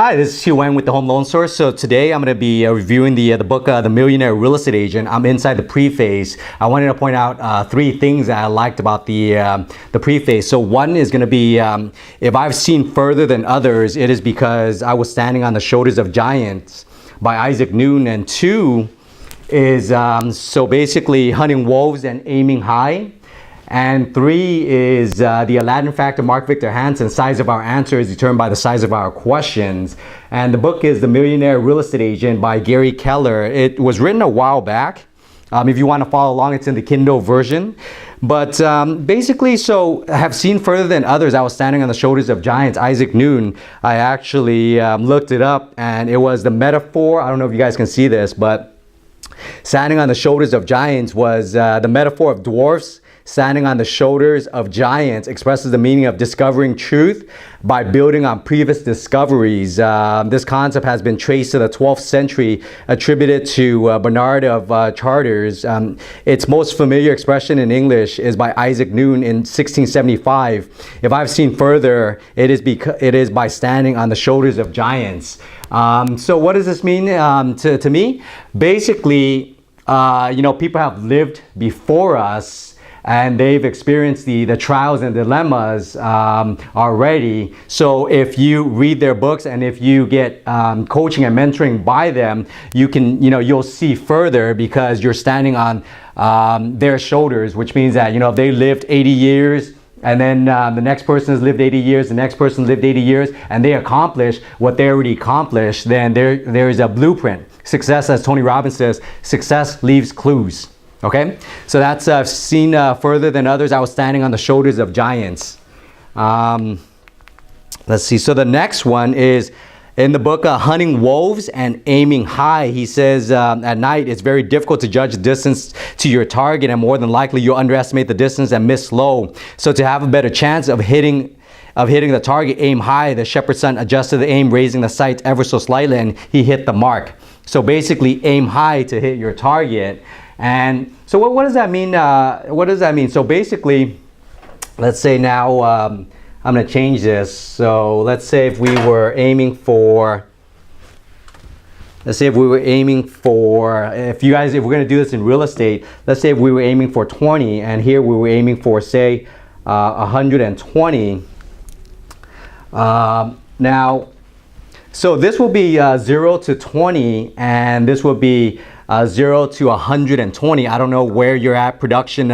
Hi, this is Hugh Wang with the Home Loan Source. So today I'm going to be reviewing the book, The Millionaire Real Estate Agent. I'm inside the preface. I wanted to point out three things that I liked about the preface. So one is going to be, if I've seen further than others, it is because I was standing on the shoulders of giants by Isaac Newton. And two is, so basically hunting wolves and aiming high. And three is the Aladdin factor, Mark Victor Hansen, size of our answer is determined by the size of our questions. And the book is The Millionaire Real Estate Agent by Gary Keller. It was written a while back. If you want to follow along, it's in the Kindle version. But basically, so I have seen further than others. I was standing on the shoulders of giants, Isaac Newton. I actually looked it up, and it was the metaphor. I don't know if you guys can see this, but standing on the shoulders of giants was the metaphor of dwarfs. Standing on the shoulders of giants expresses the meaning of discovering truth by building on previous discoveries. This concept has been traced to the 12th century, attributed to Bernard of Chartres. Its most familiar expression in English is by Isaac Newton in 1675. If I've seen further, it is by standing on the shoulders of giants. So what does this mean to me? Basically, people have lived before us, and they've experienced the trials and dilemmas already. So if you read their books and if you get coaching and mentoring by them, you'll see further because you're standing on their shoulders, which means that, if they lived 80 years, and then the next person has lived 80 years, the next person lived 80 years, and they accomplish what they already accomplished, then there is a blueprint. Success, as Tony Robbins says, success leaves clues. Okay, so that's seen further than others. I was standing on the shoulders of giants. Let's see. So the next one is in the book, Hunting Wolves and Aiming High. He says at night it's very difficult to judge the distance to your target, and more than likely you'll underestimate the distance and miss low. So to have a better chance of hitting the target, aim high. The shepherd's son adjusted the aim, raising the sights ever so slightly, and he hit the mark. So basically, aim high to hit your target. And so what does that mean? What does that mean? So basically, let's say now I'm going to change this. So let's say if we were aiming for, if we're going to do this in real estate, let's say if we were aiming for 20, and here we were aiming for, say, 120. Now, so this will be 0 to 20, and this will be 0 to 120. I don't know where you're at production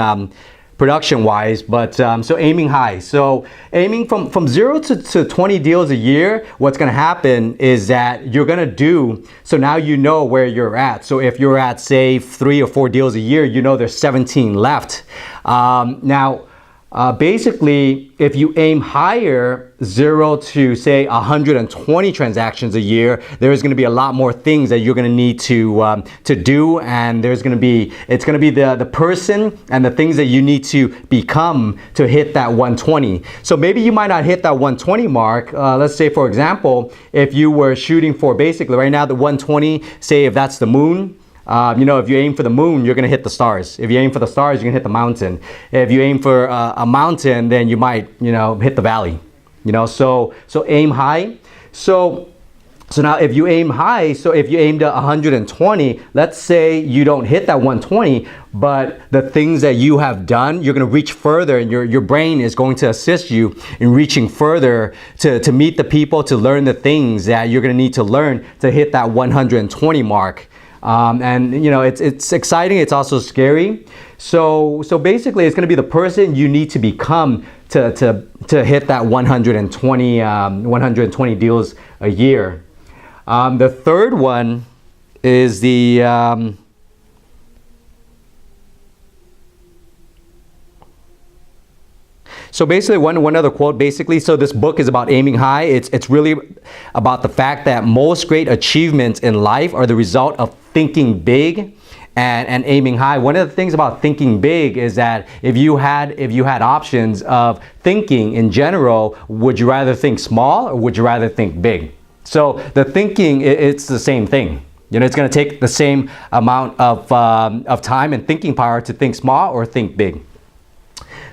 wise, but so aiming high. So aiming from 0 to 20 deals a year, what's going to happen is that you're going to do, so now you know where you're at. So if you're at, say, 3 or 4 deals a year, there's 17 left. Basically, if you aim higher, 0 to, say, 120 transactions a year, there's going to be a lot more things that you're going to need to do, and it's going to be the person and the things that you need to become to hit that 120. So maybe you might not hit that 120 mark. Let's say, for example, if you were shooting for, basically right now, the 120, say if that's the moon. If you aim for the moon, you're going to hit the stars. If you aim for the stars, you're going to hit the mountain. If you aim for a mountain, then you might, hit the valley. So aim high. So now if you aim high, so if you aimed at 120, let's say you don't hit that 120, but the things that you have done, you're going to reach further, and your brain is going to assist you in reaching further to meet the people, to learn the things that you're going to need to learn to hit that 120 mark. It's exciting. It's also scary. So basically, it's going to be the person you need to become to hit that 120 deals a year. The third one is the so basically one other quote, basically, so this book is about aiming high. It's really about the fact that most great achievements in life are the result of thinking big and aiming high. One of the things about thinking big is that if you had options of thinking in general, would you rather think small or would you rather think big? So the thinking, it's the same thing. It's going to take the same amount of time and thinking power to think small or think big.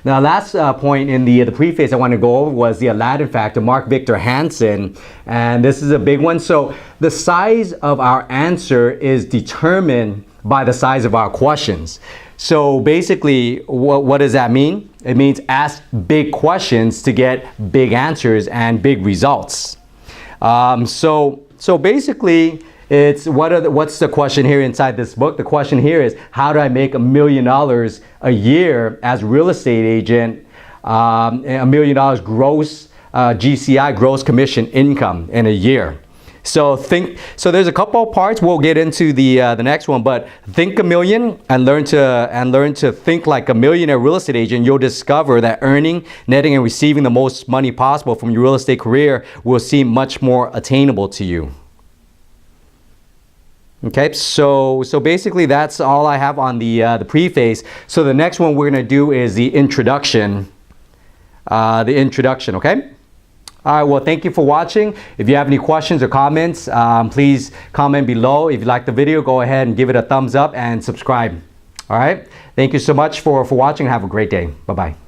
Now, last point in the preface I want to go over was the Aladdin factor, Mark Victor Hansen, and this is a big one. So the size of our answer is determined by the size of our questions. So basically, what does that mean? It means ask big questions to get big answers and big results. So basically, it's what's the question here inside this book? The question here is, how do I make $1 million a year as a real estate agent? $1 million gross GCI, gross commission income in a year. So there's a couple of parts. We'll get into the next one, but think a million and learn to think like a millionaire real estate agent. You'll discover that earning, netting, and receiving the most money possible from your real estate career will seem much more attainable to you. Okay, so basically that's all I have on the preface. So the next one we're gonna do is the introduction. Okay. All right, well, thank you for watching. If you have any questions or comments, please comment below. If you like the video, go ahead and give it a thumbs up and subscribe. All right, thank you so much for watching. Have a great day. Bye-bye.